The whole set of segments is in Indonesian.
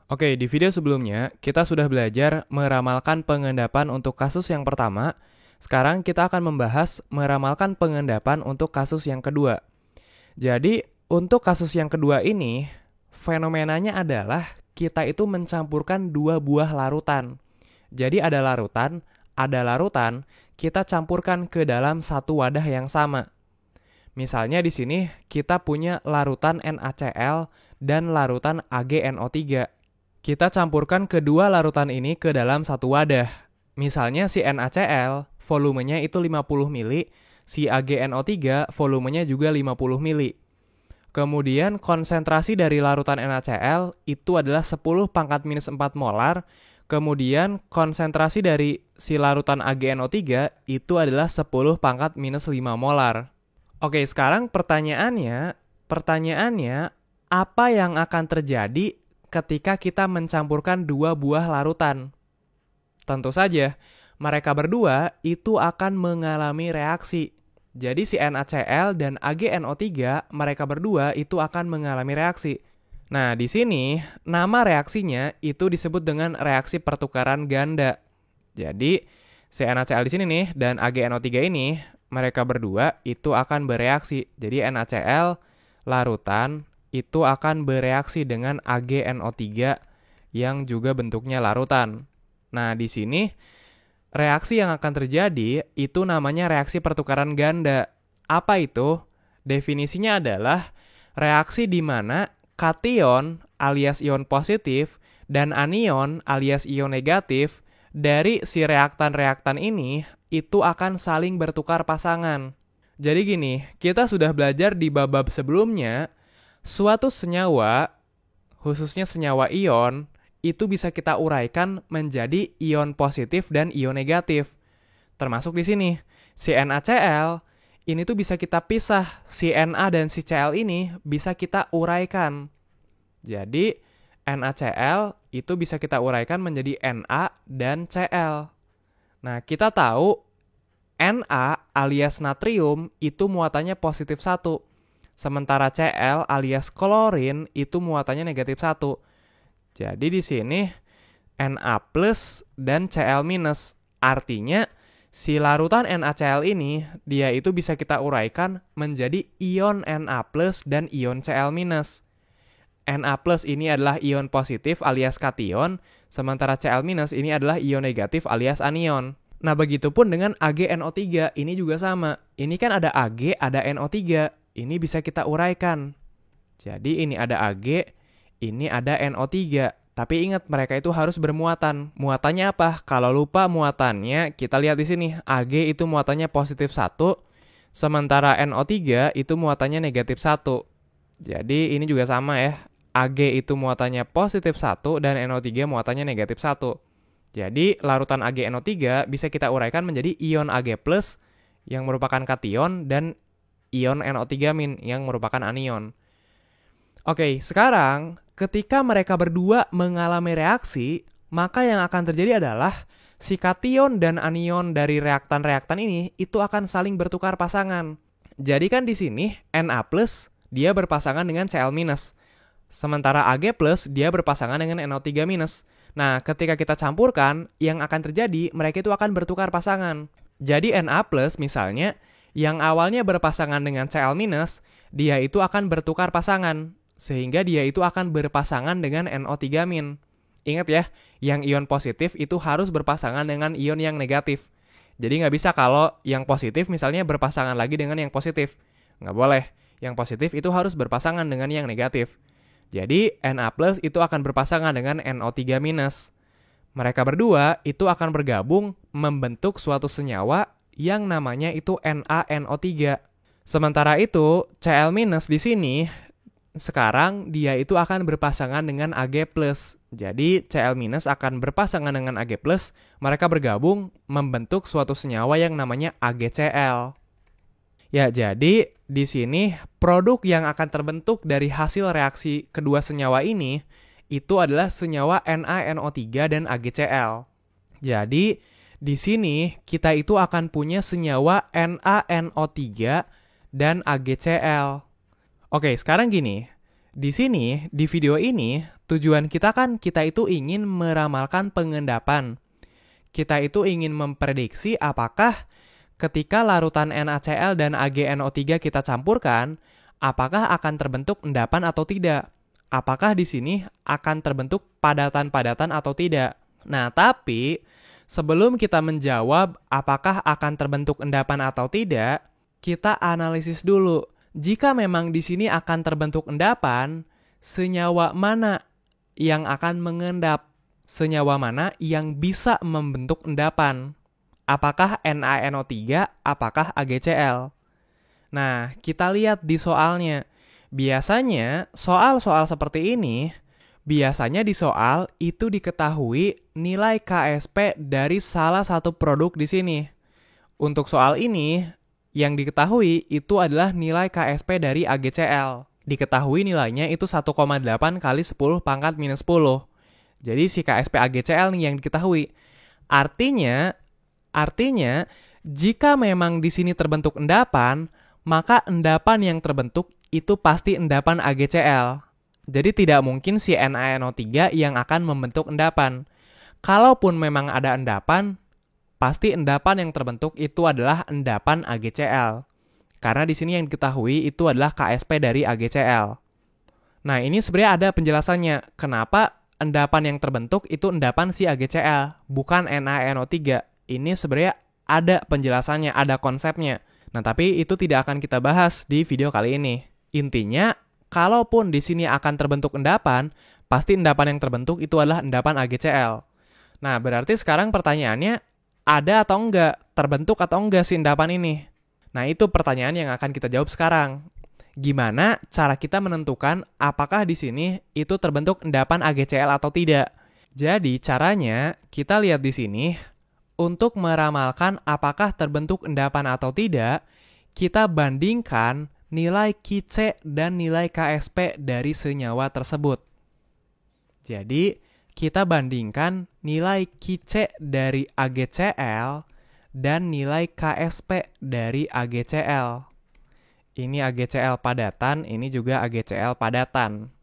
Oke, di video sebelumnya kita sudah belajar meramalkan pengendapan untuk kasus yang pertama. Sekarang kita akan membahas meramalkan pengendapan untuk kasus yang kedua. Jadi, untuk kasus yang kedua ini, fenomenanya adalah kita itu mencampurkan dua buah larutan. Jadi ada larutan, kita campurkan ke dalam satu wadah yang sama. Misalnya di sini kita punya larutan NaCl dan larutan AgNO3. Kita campurkan kedua larutan ini ke dalam satu wadah. Misalnya si NaCl, volumenya itu 50 mili, si AgNO3, volumenya juga 50 mili. Kemudian konsentrasi dari larutan NaCl itu adalah 10 pangkat minus 4 molar. Kemudian konsentrasi dari si larutan AgNO3 itu adalah 10 pangkat minus 5 molar. Oke, sekarang pertanyaannya, apa yang akan terjadi ketika kita mencampurkan dua buah larutan? Tentu saja, mereka berdua itu akan mengalami reaksi. Jadi si NaCl dan AgNO3, mereka berdua itu akan mengalami reaksi. Nah, di sini nama reaksinya itu disebut dengan reaksi pertukaran ganda. Jadi, si NaCl di sini nih dan AgNO3 ini, mereka berdua itu akan bereaksi. Jadi NaCl larutan itu akan bereaksi dengan AgNO3 yang juga bentuknya larutan. Nah, di sini reaksi yang akan terjadi itu namanya reaksi pertukaran ganda. Apa itu? Definisinya adalah reaksi di mana kation alias ion positif dan anion alias ion negatif dari si reaktan-reaktan ini itu akan saling bertukar pasangan. Jadi gini, kita sudah belajar di bab sebelumnya, suatu senyawa, khususnya senyawa ion, itu bisa kita uraikan menjadi ion positif dan ion negatif. Termasuk di sini, si NaCl, ini tuh bisa kita pisah, si Na dan si Cl ini bisa kita uraikan. Jadi, NaCl itu bisa kita uraikan menjadi Na dan Cl. Nah, kita tahu Na alias natrium itu muatannya positif 1. Sementara Cl alias klorin itu muatannya negatif 1. Jadi di sini Na plus dan Cl minus. Artinya si larutan NaCl ini dia itu bisa kita uraikan menjadi ion Na plus dan ion Cl minus. Na plus ini adalah ion positif alias kation, sementara Cl minus ini adalah ion negatif alias anion. Nah, begitupun dengan AgNO3, ini juga sama. Ini kan ada Ag, ada NO3. Ini bisa kita uraikan. Jadi ini ada Ag, ini ada NO3. Tapi ingat, mereka itu harus bermuatan. Muatannya apa? Kalau lupa muatannya, kita lihat di sini. Ag itu muatannya positif 1, sementara NO3 itu muatannya negatif 1. Jadi ini juga sama ya. Ag itu muatannya positif 1 dan NO3 muatannya negatif 1. Jadi, larutan AgNO3 bisa kita uraikan menjadi ion Ag+, yang merupakan kation, dan ion NO3- yang merupakan anion. Oke, sekarang ketika mereka berdua mengalami reaksi, maka yang akan terjadi adalah si kation dan anion dari reaktan-reaktan ini itu akan saling bertukar pasangan. Jadi kan di sini Na+, dia berpasangan dengan Cl-, sementara Ag+, dia berpasangan dengan NO3-. Nah, ketika kita campurkan, yang akan terjadi, mereka itu akan bertukar pasangan. Jadi Na+, misalnya, yang awalnya berpasangan dengan Cl-, dia itu akan bertukar pasangan, sehingga dia itu akan berpasangan dengan NO3-. Ingat ya, yang ion positif itu harus berpasangan dengan ion yang negatif. Jadi nggak bisa kalau yang positif misalnya berpasangan lagi dengan yang positif. Nggak boleh. Yang positif itu harus berpasangan dengan yang negatif. Jadi, Na+ itu akan berpasangan dengan NO3-. Mereka berdua itu akan bergabung membentuk suatu senyawa yang namanya itu NaNO3. Sementara itu, Cl- di sini, sekarang dia itu akan berpasangan dengan Ag+. Jadi, Cl- akan berpasangan dengan Ag+, mereka bergabung membentuk suatu senyawa yang namanya AgCl. Ya, jadi di sini produk yang akan terbentuk dari hasil reaksi kedua senyawa ini itu adalah senyawa NaNO3 dan AgCl. Jadi di sini kita itu akan punya senyawa NaNO3 dan AgCl. Oke, sekarang gini. Di sini di video ini Tujuan kita kan, kita itu ingin meramalkan pengendapan. Kita itu ingin memprediksi apakah ketika larutan NaCl dan AgNO3 kita campurkan, apakah akan terbentuk endapan atau tidak. Apakah di sini akan terbentuk padatan-padatan atau tidak. Nah, tapi sebelum kita menjawab apakah akan terbentuk endapan atau tidak, kita analisis dulu. Jika memang di sini akan terbentuk endapan, senyawa mana yang akan mengendap? Senyawa mana yang bisa membentuk endapan? Apakah NaNO3, apakah AgCl? Nah, kita lihat di soalnya. Biasanya, soal-soal seperti ini, biasanya di soal itu diketahui nilai KSP dari salah satu produk di sini. Untuk soal ini, yang diketahui itu adalah nilai KSP dari AgCl. Diketahui nilainya itu 1,8 kali 10 pangkat minus 10. Jadi si KSP AgCl nih yang diketahui. Artinya, jika memang di sini terbentuk endapan, maka endapan yang terbentuk itu pasti endapan AgCl. Jadi tidak mungkin si NaNO3 yang akan membentuk endapan. Kalaupun memang ada endapan, pasti endapan yang terbentuk itu adalah endapan AgCl. Karena di sini yang diketahui itu adalah KSP dari AgCl. Nah, ini sebenarnya ada penjelasannya. Kenapa endapan yang terbentuk itu endapan si AgCl, bukan NaNO3. Ini sebenarnya ada penjelasannya, ada konsepnya. Nah, tapi itu tidak akan kita bahas di video kali ini. Intinya, kalaupun di sini akan terbentuk endapan, pasti endapan yang terbentuk itu adalah endapan AgCl. Nah, berarti sekarang pertanyaannya, ada atau enggak? Terbentuk atau enggak si endapan ini? Nah, itu pertanyaan yang akan kita jawab sekarang. Gimana cara kita menentukan apakah di sini itu terbentuk endapan AgCl atau tidak? Jadi, caranya kita lihat di sini, untuk meramalkan apakah terbentuk endapan atau tidak, kita bandingkan nilai Qc dan nilai KSP dari senyawa tersebut. Jadi, kita bandingkan nilai Qc dari AgCl dan nilai KSP dari AgCl. Ini AgCl padatan, ini juga AgCl padatan.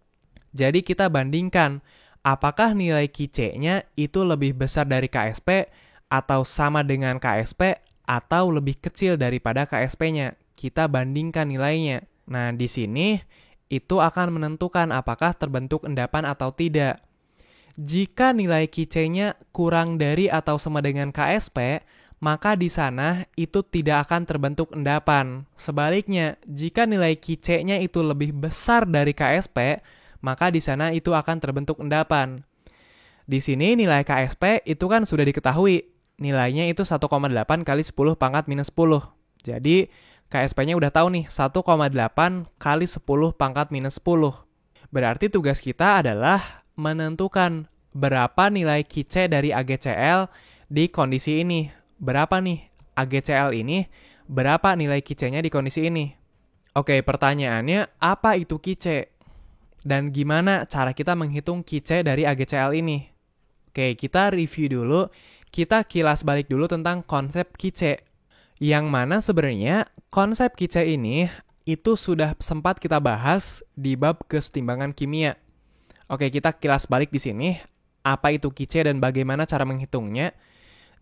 Jadi kita bandingkan apakah nilai Qc-nya itu lebih besar dari KSP atau sama dengan KSP atau lebih kecil daripada KSP-nya. Kita bandingkan nilainya. Nah, di sini itu akan menentukan apakah terbentuk endapan atau tidak. Jika nilai Qc-nya kurang dari atau sama dengan KSP, maka di sana itu tidak akan terbentuk endapan. Sebaliknya, jika nilai Qc-nya itu lebih besar dari KSP, maka di sana itu akan terbentuk endapan. Di sini nilai KSP itu kan sudah diketahui. Nilainya itu 1,8 kali 10 pangkat minus 10. Jadi, KSP-nya udah tahu nih, 1,8 kali 10 pangkat minus 10. Berarti tugas kita adalah menentukan berapa nilai Qc dari AgCl di kondisi ini. Berapa nih AgCl ini, berapa nilai Qc-nya di kondisi ini. Oke, pertanyaannya, apa itu Qc? Dan gimana cara kita menghitung Qc dari AgCl ini? Oke, kita review dulu, kita kilas balik dulu tentang konsep Qc. Yang mana sebenarnya konsep Qc ini itu sudah sempat kita bahas di bab kesetimbangan kimia. Oke, kita kilas balik di sini. Apa itu Qc dan bagaimana cara menghitungnya?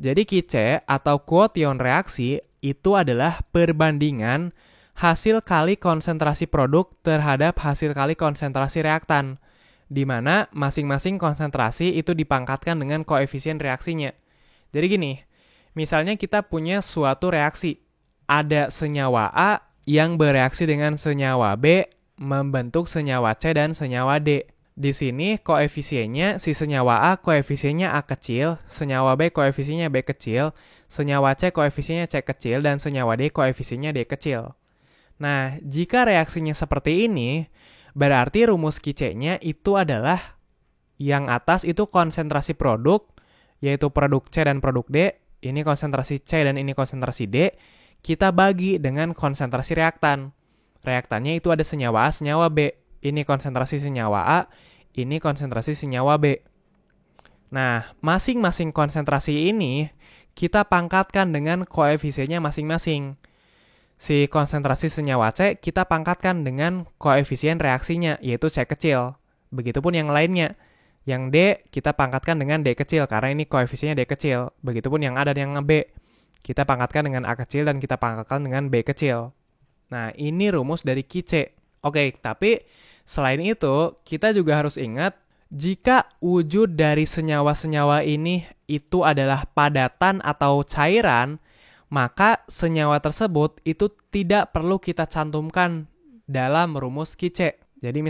Jadi Qc atau quotient reaksi itu adalah perbandingan hasil kali konsentrasi produk terhadap hasil kali konsentrasi reaktan, di mana masing-masing konsentrasi itu dipangkatkan dengan koefisien reaksinya. Jadi gini, misalnya kita punya suatu reaksi. Ada senyawa A yang bereaksi dengan senyawa B membentuk senyawa C dan senyawa D. Di sini koefisiennya si senyawa A koefisiennya A kecil, senyawa B koefisiennya B kecil, senyawa C koefisiennya C kecil, dan senyawa D koefisiennya D kecil. Nah, jika reaksinya seperti ini, berarti rumus Qc-nya itu adalah yang atas itu konsentrasi produk, yaitu produk C dan produk D, ini konsentrasi C dan ini konsentrasi D, kita bagi dengan konsentrasi reaktan. Reaktannya itu ada senyawa A, senyawa B. Ini konsentrasi senyawa A, ini konsentrasi senyawa B. Nah, masing-masing konsentrasi ini kita pangkatkan dengan koefisiennya masing-masing. Si konsentrasi senyawa C kita pangkatkan dengan koefisien reaksinya, yaitu C kecil. Begitupun yang lainnya. Yang D kita pangkatkan dengan D kecil karena ini koefisiennya D kecil. Begitupun yang A dan yang B. Kita pangkatkan dengan A kecil dan kita pangkatkan dengan B kecil. Nah, ini rumus dari Kice. Oke, tapi selain itu, kita juga harus ingat jika wujud dari senyawa-senyawa ini itu adalah padatan atau cairan, maka senyawa tersebut itu tidak perlu kita cantumkan dalam rumus Kice. Jadi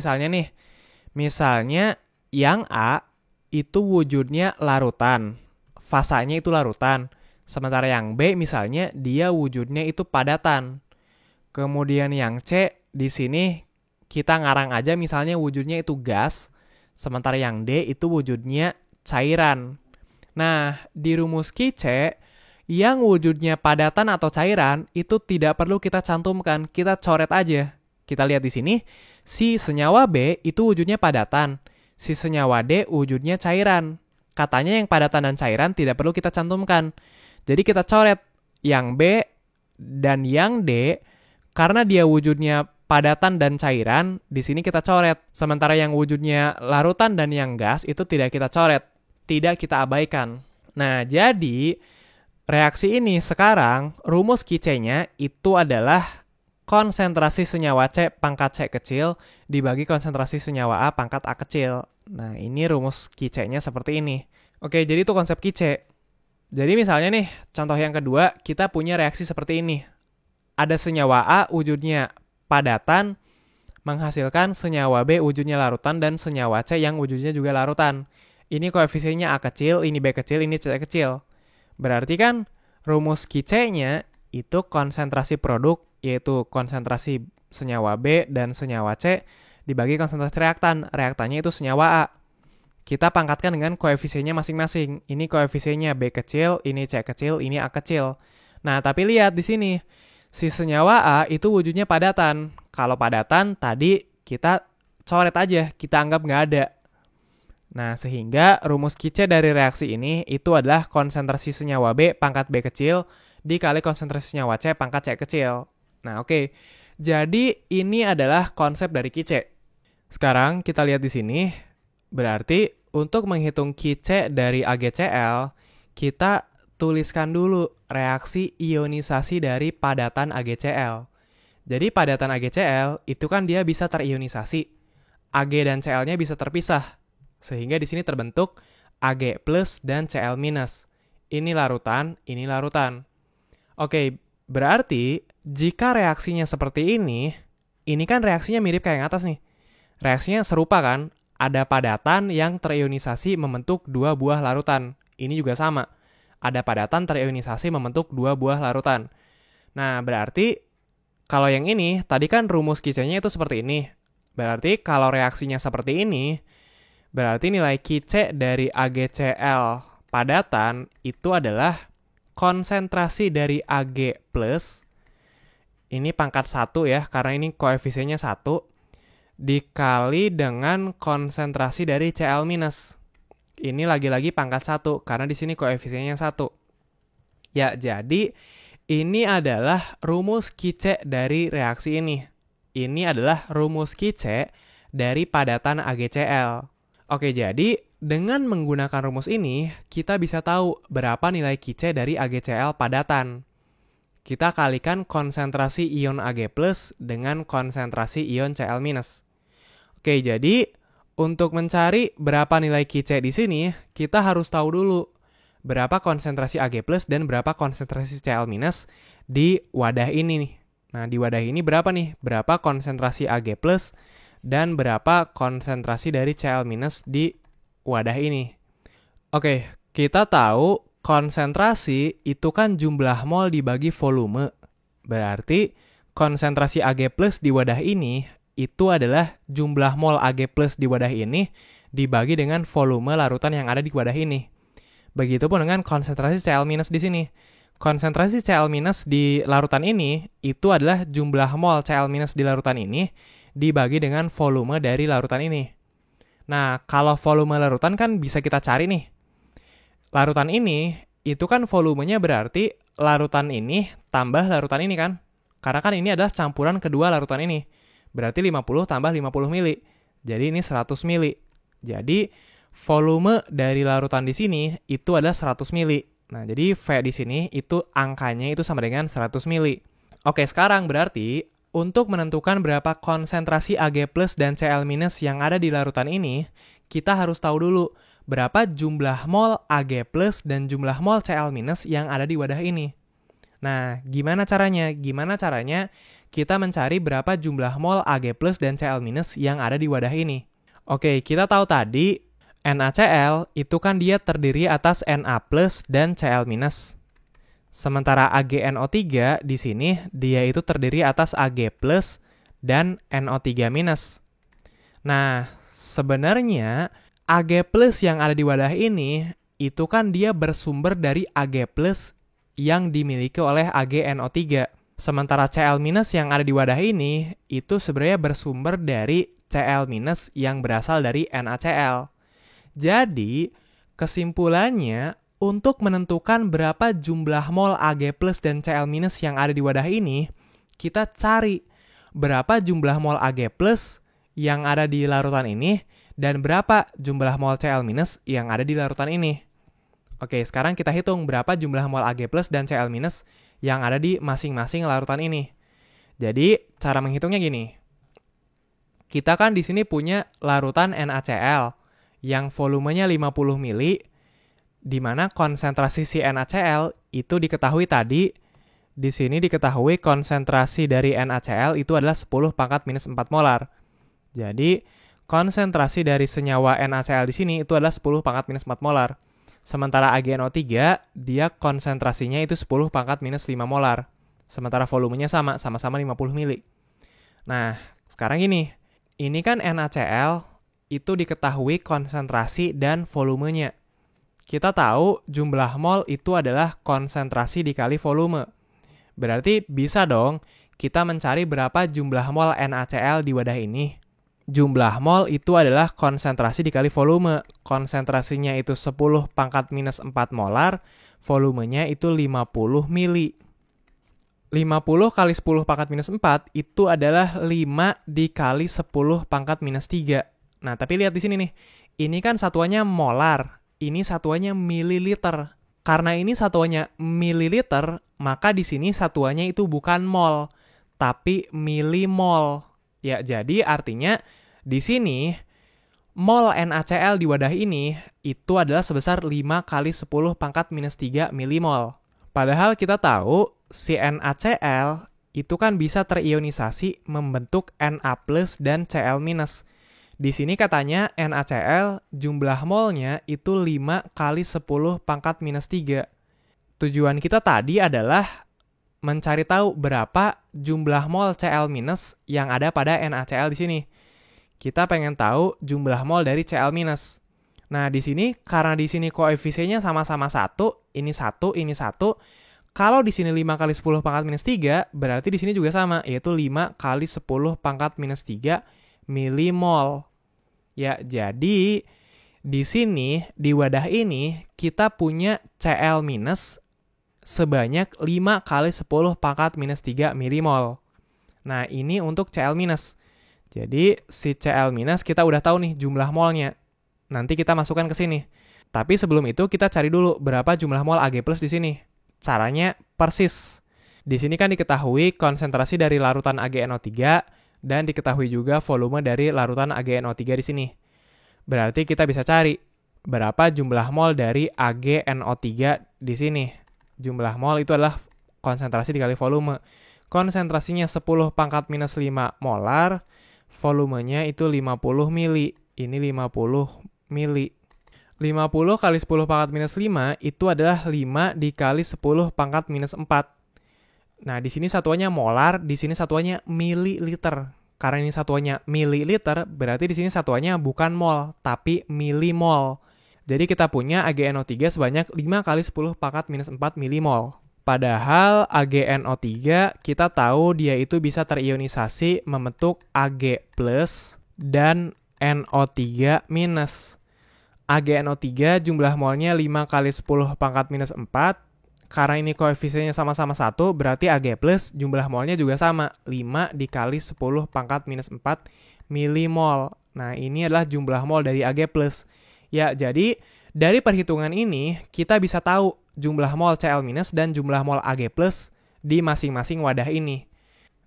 misalnya yang A itu wujudnya larutan, fasanya itu larutan. Sementara yang B misalnya dia wujudnya itu padatan. Kemudian yang C di sini kita ngarang aja misalnya wujudnya itu gas. Sementara yang D itu wujudnya cairan. Nah, di rumus Kice yang wujudnya padatan atau cairan itu tidak perlu kita cantumkan, kita coret aja. Kita lihat di sini, si senyawa B itu wujudnya padatan. Si senyawa D wujudnya cairan. Katanya yang padatan dan cairan tidak perlu kita cantumkan. Jadi kita coret yang B dan yang D karena dia wujudnya padatan dan cairan, di sini kita coret. Sementara yang wujudnya larutan dan yang gas itu tidak kita coret, tidak kita abaikan. Nah, jadi reaksi ini sekarang rumus Kice-nya itu adalah konsentrasi senyawa C pangkat C kecil dibagi konsentrasi senyawa A pangkat A kecil. Nah, ini rumus Kice-nya seperti ini. Oke, jadi itu konsep Kice. Jadi misalnya nih, contoh yang kedua, kita punya reaksi seperti ini. Ada senyawa A wujudnya padatan, menghasilkan senyawa B wujudnya larutan, dan senyawa C yang wujudnya juga larutan. Ini koefisiennya A kecil, ini B kecil, ini C kecil. Berarti kan rumus Kice-nya itu konsentrasi produk, yaitu konsentrasi senyawa B dan senyawa C dibagi konsentrasi reaktan. Reaktannya itu senyawa A. Kita pangkatkan dengan koefisiennya masing-masing. Ini koefisiennya B kecil, ini C kecil, ini A kecil. Nah, tapi lihat di sini. Si senyawa A itu wujudnya padatan. Kalau padatan, tadi kita coret aja, kita anggap nggak ada. Nah, sehingga rumus Kice dari reaksi ini itu adalah konsentrasi senyawa B pangkat B kecil dikali konsentrasi senyawa C pangkat C kecil. Nah, oke. Jadi, ini adalah konsep dari Kice. Sekarang kita lihat di sini. Berarti, untuk menghitung Kice dari AgCl, kita tuliskan dulu reaksi ionisasi dari padatan AgCl. Jadi padatan AgCl itu kan dia bisa terionisasi. Ag dan Cl-nya bisa terpisah. Sehingga di sini terbentuk Ag plus dan Cl minus. Ini larutan, ini larutan. Oke, berarti jika reaksinya seperti ini kan reaksinya mirip kayak yang atas nih. Reaksinya serupa kan? Ada padatan yang terionisasi membentuk dua buah larutan. Ini juga sama. Ada padatan terionisasi membentuk dua buah larutan. Nah, berarti kalau yang ini, tadi kan rumus Kice-nya itu seperti ini. Berarti kalau reaksinya seperti ini, berarti nilai Kice dari AgCl padatan itu adalah konsentrasi dari Ag plus, ini pangkat 1 ya, karena ini koefisiennya 1, dikali dengan konsentrasi dari Cl minus. Ini lagi-lagi pangkat 1, karena di sini koefisiennya 1. Ya, jadi ini adalah rumus Kice dari reaksi ini. Ini adalah rumus Kice dari padatan AgCl. Oke, jadi dengan menggunakan rumus ini, kita bisa tahu berapa nilai Kice dari AgCl padatan. Kita kalikan konsentrasi ion Ag plus dengan konsentrasi ion Cl minus. Oke, jadi untuk mencari berapa nilai Kice di sini, kita harus tahu dulu berapa konsentrasi Ag plus dan berapa konsentrasi Cl minus di wadah ini nih. Nah, di wadah ini berapa nih? Berapa konsentrasi Ag plus dan berapa konsentrasi dari Cl minus di wadah ini. Oke, kita tahu konsentrasi itu kan jumlah mol dibagi volume. Berarti konsentrasi Ag plus di wadah ini itu adalah jumlah mol Ag plus di wadah ini dibagi dengan volume larutan yang ada di wadah ini. Begitupun dengan konsentrasi Cl minus di sini. Konsentrasi Cl minus di larutan ini itu adalah jumlah mol Cl minus di larutan ini dibagi dengan volume dari larutan ini. Nah, kalau volume larutan kan bisa kita cari nih. Larutan ini itu kan volumenya berarti larutan ini tambah larutan ini kan. Karena kan ini adalah campuran kedua larutan ini. Berarti 50 tambah 50 mili. Jadi ini 100 mili. Jadi volume dari larutan di sini itu adalah 100 mili. Nah, jadi V di sini itu angkanya itu sama dengan 100 mili. Oke, sekarang berarti untuk menentukan berapa konsentrasi Ag+ dan Cl- yang ada di larutan ini, kita harus tahu dulu berapa jumlah mol Ag+ dan jumlah mol Cl- yang ada di wadah ini. Nah, gimana caranya? Gimana caranya kita mencari berapa jumlah mol Ag+ dan Cl- yang ada di wadah ini? Oke, kita tahu tadi NaCl itu kan dia terdiri atas Na+ dan Cl-. Sementara AgNO3 di sini dia itu terdiri atas Ag+ dan NO3-. Nah, sebenarnya Ag+ yang ada di wadah ini itu kan dia bersumber dari Ag+ yang dimiliki oleh AgNO3. Sementara Cl- yang ada di wadah ini itu sebenarnya bersumber dari Cl- yang berasal dari NaCl. Jadi, kesimpulannya, untuk menentukan berapa jumlah mol Ag+ dan Cl- yang ada di wadah ini, kita cari berapa jumlah mol Ag+ yang ada di larutan ini, dan berapa jumlah mol Cl- yang ada di larutan ini. Oke, sekarang kita hitung berapa jumlah mol Ag+ dan Cl- yang ada di masing-masing larutan ini. Jadi, cara menghitungnya gini. Kita kan di sini punya larutan NaCl, yang volumenya 50 mili, di mana konsentrasi si NaCl itu diketahui tadi, di sini diketahui konsentrasi dari NaCl itu adalah 10⁻⁴ molar. Jadi, konsentrasi dari senyawa NaCl di sini itu adalah 10⁻⁴ molar. Sementara AgNO3, dia konsentrasinya itu 10⁻⁵ molar. Sementara volumenya sama-sama 50 mili. Nah, sekarang ini kan NaCl itu diketahui konsentrasi dan volumenya. Kita tahu jumlah mol itu adalah konsentrasi dikali volume. Berarti bisa dong kita mencari berapa jumlah mol NaCl di wadah ini. Jumlah mol itu adalah konsentrasi dikali volume. Konsentrasinya itu 10⁻⁴ molar, volumenya itu 50 mili. 50 kali 10⁻⁴ itu adalah 5 dikali 10⁻⁻3. Nah, tapi lihat di sini nih. Ini kan satuannya molar, ini satuannya mililiter. Karena ini satuannya mililiter, maka di sini satuannya itu bukan mol, tapi milimol. Ya, jadi artinya di sini mol NaCl di wadah ini itu adalah sebesar 5 kali 10⁻⁻3 milimol. Padahal kita tahu si NaCl itu kan bisa terionisasi membentuk Na+ dan Cl-. Di sini katanya NaCl jumlah molnya itu 5 kali 10⁻⁻3. Tujuan kita tadi adalah mencari tahu berapa jumlah mol Cl- yang ada pada NaCl di sini. Kita pengen tahu jumlah mol dari Cl-. Nah, di sini karena di sini koefisiennya sama-sama 1, ini 1, ini 1. Kalau di sini 5 kali 10⁻⁻3, berarti di sini juga sama, yaitu 5 kali 10⁻⁻3 milimol. Ya, jadi di sini, di wadah ini, kita punya Cl- sebanyak 5 kali 10⁻⁻3 milimol. Nah, ini untuk Cl-. Jadi, si Cl- kita udah tahu nih jumlah molnya. Nanti kita masukkan ke sini. Tapi sebelum itu, kita cari dulu berapa jumlah mol Ag+ di sini. Caranya persis. Di sini kan diketahui konsentrasi dari larutan AgNO3 dan diketahui juga volume dari larutan AgNO3 di sini. Berarti kita bisa cari berapa jumlah mol dari AgNO3 di sini. Jumlah mol itu adalah konsentrasi dikali volume. Konsentrasinya 10⁻⁵ molar, volumenya itu 50 mili. Ini 50 mili. 50 kali 10⁻⁵ itu adalah 5 dikali 10⁻⁴. Nah, di sini satuannya molar, di sini satuannya mililiter. Karena ini satuannya mililiter, berarti di sini satuannya bukan mol, tapi milimol. Jadi kita punya AgNO3 sebanyak 5 kali 10⁻⁴ milimol. Padahal AgNO3 kita tahu dia itu bisa terionisasi membentuk Ag+ dan NO3-. AgNO3 jumlah molnya 5 kali 10⁻⁴. Karena ini koefisiennya sama-sama 1, berarti Ag+ jumlah molnya juga sama, 5 dikali 10⁻⁴ milimol. Nah, ini adalah jumlah mol dari Ag+. Ya, jadi dari perhitungan ini kita bisa tahu jumlah mol Cl- dan jumlah mol Ag+ di masing-masing wadah ini.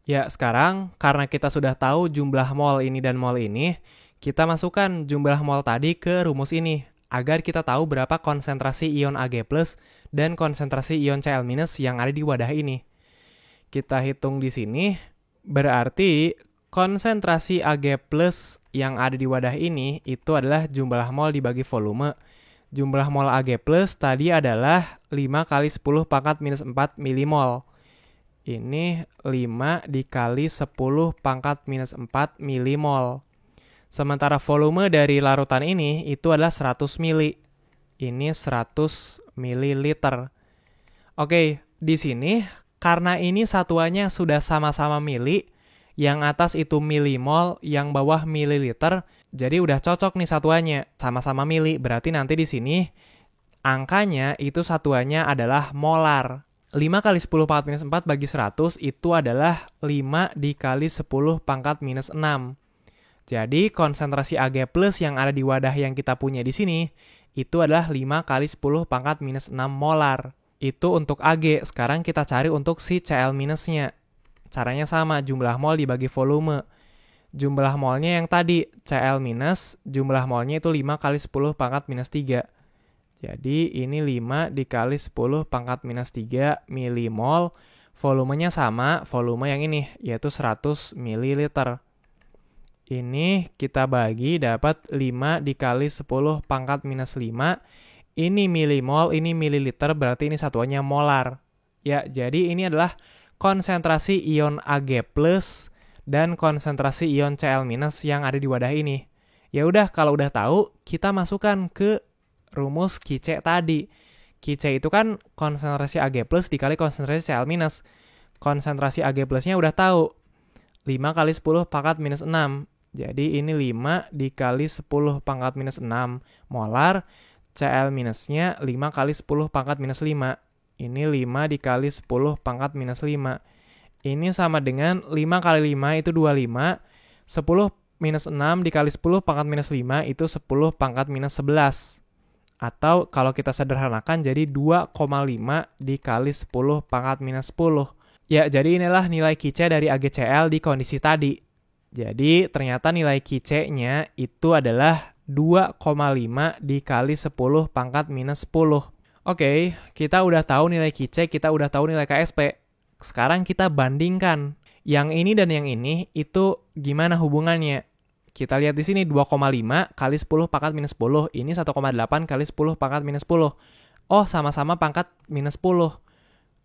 Ya, sekarang karena kita sudah tahu jumlah mol ini dan mol ini, kita masukkan jumlah mol tadi ke rumus ini agar kita tahu berapa konsentrasi ion Ag+ dan konsentrasi ion Cl- yang ada di wadah ini. Kita hitung di sini, berarti konsentrasi Ag+ yang ada di wadah ini itu adalah jumlah mol dibagi volume. Jumlah mol Ag+ tadi adalah 5 kali 10 pangkat minus 4 milimol. Ini 5 dikali 10 pangkat minus 4 milimol. Sementara volume dari larutan ini itu adalah 100 mili. Ini 100 mililiter. Oke, di sini karena ini satuannya sudah sama-sama mili, yang atas itu milimol, yang bawah mililiter, jadi udah cocok nih satuannya, sama-sama mili. Berarti nanti di sini angkanya itu satuannya adalah molar. 5 kali 10 pangkat minus 4 bagi 100 itu adalah 5 dikali 10 pangkat minus 6. Jadi konsentrasi Ag+ yang ada di wadah yang kita punya di sini itu adalah 5 kali 10 pangkat minus 6 molar. Itu untuk Ag. Sekarang kita cari untuk si Cl-nya. Caranya sama, jumlah mol dibagi volume. Jumlah molnya yang tadi, Cl-, jumlah molnya itu 5 kali 10 pangkat minus 3. Jadi ini 5 dikali 10 pangkat minus 3 milimol. Volumenya sama, volume yang ini, yaitu 100 mililiter. Ini kita bagi dapat 5 dikali 10 pangkat minus 5. Ini milimol, ini mililiter, berarti ini satuannya molar. Ya, jadi ini adalah konsentrasi ion Ag+ dan konsentrasi ion Cl- yang ada di wadah ini. Ya udah, kalau udah tahu, kita masukkan ke rumus Qc tadi. Qc itu kan konsentrasi Ag+ dikali konsentrasi Cl-. Konsentrasi Ag+-nya udah tahu. 5 kali 10 pangkat minus 6. Jadi ini 5 dikali 10 pangkat minus 6 molar. Cl-nya 5 kali 10 pangkat minus 5. Ini 5 dikali 10 pangkat minus 5. Ini sama dengan 5 kali 5 itu 25. 10 minus 6 dikali 10 pangkat minus 5 itu 10 pangkat minus 11. Atau kalau kita sederhanakan jadi 2,5 dikali 10 pangkat minus 10. Ya, jadi inilah nilai Qc dari AgCl di kondisi tadi. Jadi ternyata nilai Qc-nya itu adalah 2,5 dikali 10 pangkat minus 10. Oke, kita udah tahu nilai Qc, kita udah tahu nilai Ksp. Sekarang kita bandingkan. Yang ini dan yang ini itu gimana hubungannya? Kita lihat di sini 2,5 kali 10 pangkat minus 10. Ini 1,8 kali 10 pangkat minus 10. Oh, sama-sama pangkat minus 10.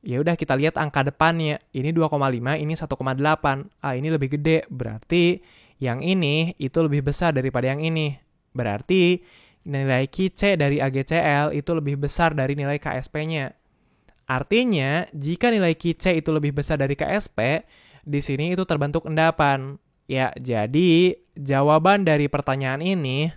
Ya udah kita lihat angka depannya. Ini 2,5, ini 1,8. Ah, ini lebih gede. Berarti yang ini itu lebih besar daripada yang ini. Berarti nilai Qc dari AgCl itu lebih besar dari nilai Ksp-nya. Artinya, jika nilai Qc itu lebih besar dari Ksp, di sini itu terbentuk endapan. Ya, jadi jawaban dari pertanyaan ini,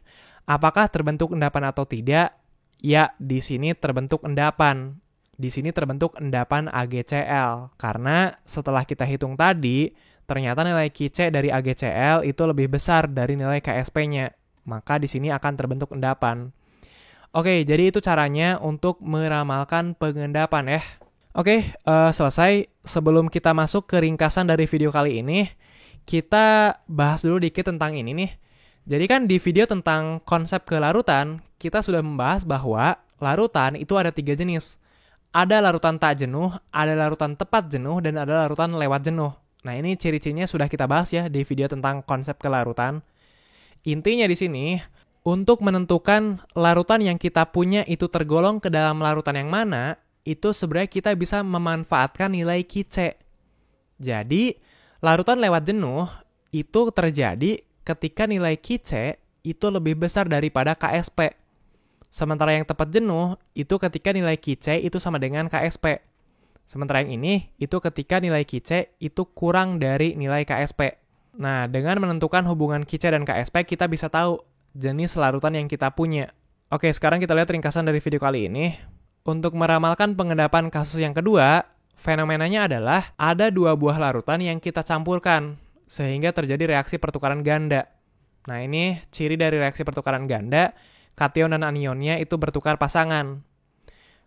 apakah terbentuk endapan atau tidak? Ya, di sini terbentuk endapan. Di sini terbentuk endapan AgCl. Karena setelah kita hitung tadi, ternyata nilai Qc dari AgCl itu lebih besar dari nilai Ksp-nya. Maka di sini akan terbentuk endapan. Oke, jadi itu caranya untuk meramalkan pengendapan ya. Oke, selesai. Sebelum kita masuk ke ringkasan dari video kali ini, kita bahas dulu dikit tentang ini nih. Jadi kan di video tentang konsep kelarutan, kita sudah membahas bahwa larutan itu ada 3 jenis. Ada larutan tak jenuh, ada larutan tepat jenuh, dan ada larutan lewat jenuh. Nah, ini ciri-cirinya sudah kita bahas ya di video tentang konsep kelarutan. Intinya di sini, untuk menentukan larutan yang kita punya itu tergolong ke dalam larutan yang mana, itu sebenarnya kita bisa memanfaatkan nilai Qc. Jadi, larutan lewat jenuh itu terjadi ketika nilai Qc itu lebih besar daripada Ksp. Sementara yang tepat jenuh itu ketika nilai Qc itu sama dengan Ksp. Sementara yang ini itu ketika nilai Qc itu kurang dari nilai Ksp. Nah, dengan menentukan hubungan Qc dan Ksp, kita bisa tahu jenis larutan yang kita punya. Oke, sekarang kita lihat ringkasan dari video kali ini. Untuk meramalkan pengendapan kasus yang kedua, fenomenanya adalah ada 2 buah larutan yang kita campurkan, sehingga terjadi reaksi pertukaran ganda. Nah, ini ciri dari reaksi pertukaran ganda, kation dan anionnya itu bertukar pasangan.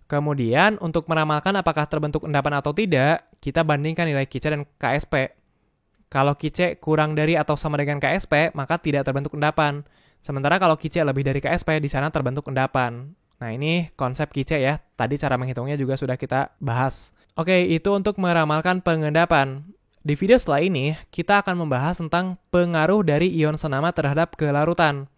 Kemudian, untuk meramalkan apakah terbentuk endapan atau tidak, kita bandingkan nilai Kice dan Ksp. Kalau Kice kurang dari atau sama dengan Ksp, maka tidak terbentuk endapan. Sementara kalau Kice lebih dari Ksp, di sana terbentuk endapan. Nah, ini konsep Kice ya. Tadi cara menghitungnya juga sudah kita bahas. Oke, itu untuk meramalkan pengendapan. Di video setelah ini, kita akan membahas tentang pengaruh dari ion senama terhadap kelarutan.